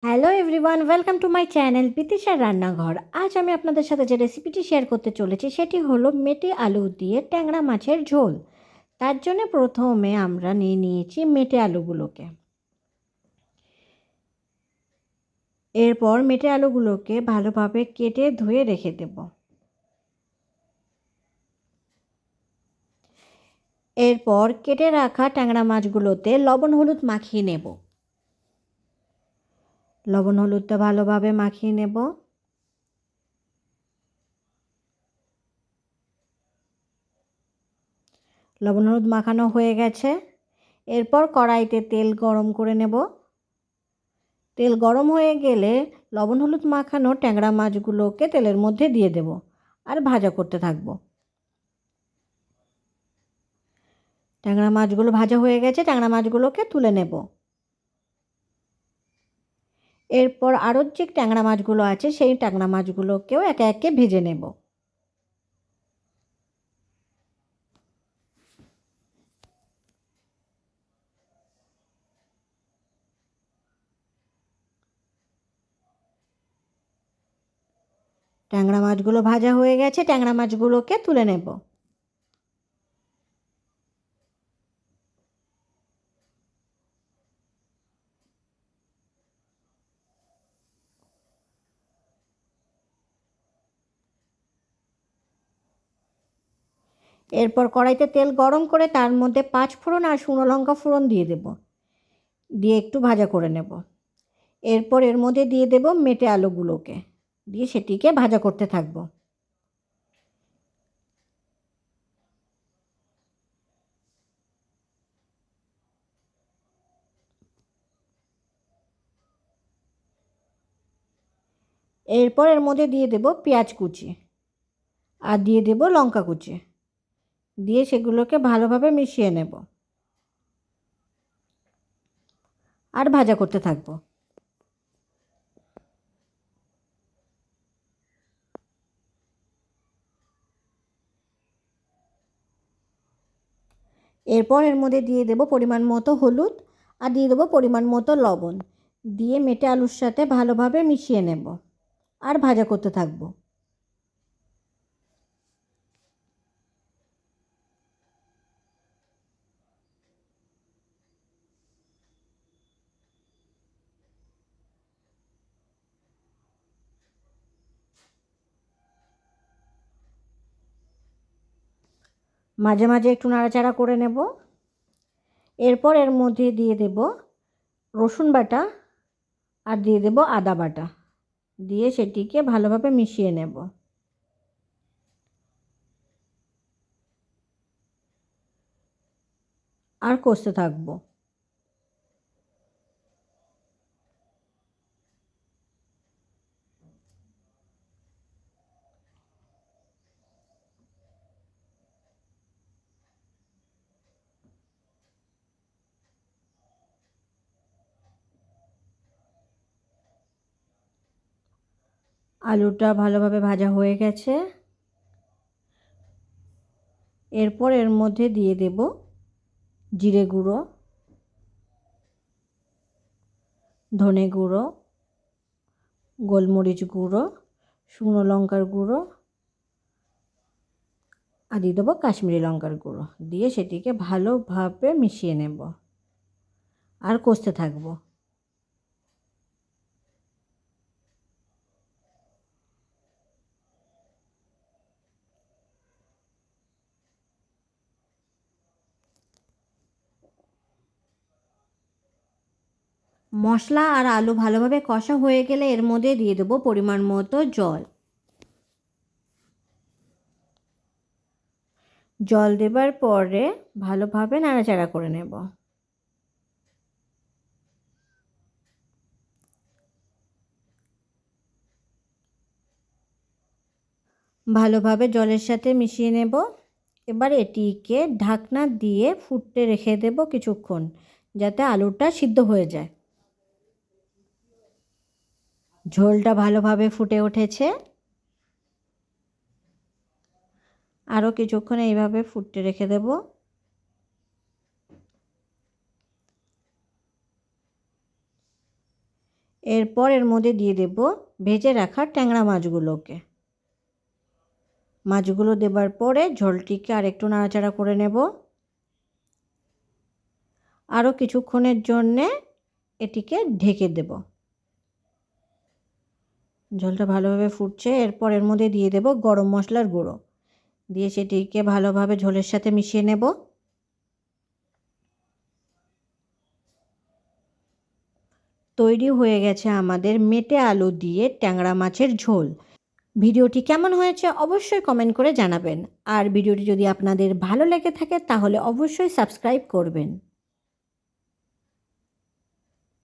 Hello everyone, welcome to my channel বিতিশার রান্নাঘর। আজ আমি আপনাদের সাথে যে রেসিপিটি শেয়ার করতে চলেছি সেটি হলো মেটে আলু দিয়ে ট্যাংরা মাছের ঝোল। তার জন্য প্রথমে আমরা নিয়ে নিয়েছি মেটে আলুগুলোকে। এরপর মেটে আলুগুলোকে ভালোভাবে কেটে ধুয়ে রেখে দেব। এরপর কেটে রাখা ট্যাংরা মাছগুলোতে লবণ হলুদ মাখিয়ে নেব। লবণ হলুদটা ভালোভাবে মাখিয়ে নেব। লবণ হলুদ মাখানো হয়ে গেছে। এরপর কড়াইতে তেল গরম করে নেব। তেল গরম হয়ে গেলে লবণ হলুদ মাখানো ট্যাংরা মাছগুলোকে তেলের মধ্যে দিয়ে দেব আর ভাজা করতে থাকবো। ট্যাংরা মাছগুলো ভাজা হয়ে গেছে, ট্যাংরা মাছগুলোকে তুলে নেব। এরপর আরও যে ট্যাংরা মাছগুলো আছে সেই ট্যাংরা মাছগুলোকেও একে একে ভেজে নেব। ট্যাংরা মাছগুলো ভাজা হয়ে গেছে, ট্যাংরা মাছগুলোকে তুলে নেব। এরপর কড়াইতে তেল গরম করে তার মধ্যে 5 ফোড়ন আর শুকনো লঙ্কা ফোড়ন দিয়ে দেব, দিয়ে একটু ভাজা করে নেব। এরপর এর মধ্যে দিয়ে দেব মেটে আলুগুলোকে, দিয়ে সেটিকে ভাজা করতে থাকবো। এরপর এর মধ্যে দিয়ে দেব পেঁয়াজ কুচি আর দিয়ে দেব লঙ্কা কুচি, দিয়ে সেগুলোকে ভালোভাবে মিশিয়ে নেব আর ভাজা করতে থাকবো। এরপর এর মধ্যে দিয়ে দেব পরিমাণ মতো হলুদ আর দিয়ে দেবো পরিমাণ মতো লবণ, দিয়ে মেটে আলুর সাথে ভালোভাবে মিশিয়ে নেব আর ভাজা করতে থাকবো। মাঝে মাঝে একটু নাড়াচাড়া করে নেব। এরপর এর মধ্যে দিয়ে দেব রসুন বাটা আর দিয়ে দেব আদা বাটা, দিয়ে সেটিকে ভালোভাবে মিশিয়ে নেব আর কষতে থাকবো। আলুটা ভালোভাবে ভাজা হয়ে গেছে। এরপর এর মধ্যে দিয়ে দেব জিরে গুঁড়ো, ধনে গুঁড়ো, গোলমরিচ গুঁড়ো, শুকনো লঙ্কার গুঁড়ো আর দিয়ে দেবো কাশ্মীরি লঙ্কার গুঁড়ো, দিয়ে সেটিকে ভালোভাবে মিশিয়ে নেব আর কষতে থাকবো। মশলা আর আলু ভালোভাবে কষা হয়ে গেলে এর মধ্যে দিয়ে দেবো পরিমাণ মতো জল। জল দেবার পরে ভালোভাবে নাড়াচাড়া করে নেব। ভালোভাবে জলের সাথে মিশিয়ে নেব। এবার এটিকে ঢাকনা দিয়ে ফুটতে রেখে দেব কিছুক্ষণ, যাতে আলুটা সিদ্ধ হয়ে যায়। ঝোলটা ভালোভাবে ফুটে উঠেছে, আরও কিছুক্ষণ এইভাবে ফুটতে রেখে দেব। এরপর এর মধ্যে দিয়ে দেব ভেজে রাখা ট্যাংরা মাছগুলোকে। মাছগুলো দেবার পরে ঝোলটিকে আরেকটু নাড়াচাড়া করে নেব। আরও কিছুক্ষণের জন্যে এটিকে ঢেকে দেব। ঝোলটা ভালোভাবে ফুটছে। এরপর এর মধ্যে দিয়ে দেব গরম মশলার গুঁড়ো, দিয়ে সেটিকে ভালোভাবে ঝোলের সাথে মিশিয়ে নেব। তৈরি হয়ে গেছে আমাদের মেটে আলু দিয়ে ট্যাংরা মাছের ঝোল। ভিডিওটি কেমন হয়েছে অবশ্যই কমেন্ট করে জানাবেন। আর ভিডিওটি যদি আপনাদের ভালো লেগে থাকে তাহলে অবশ্যই সাবস্ক্রাইব করবেন।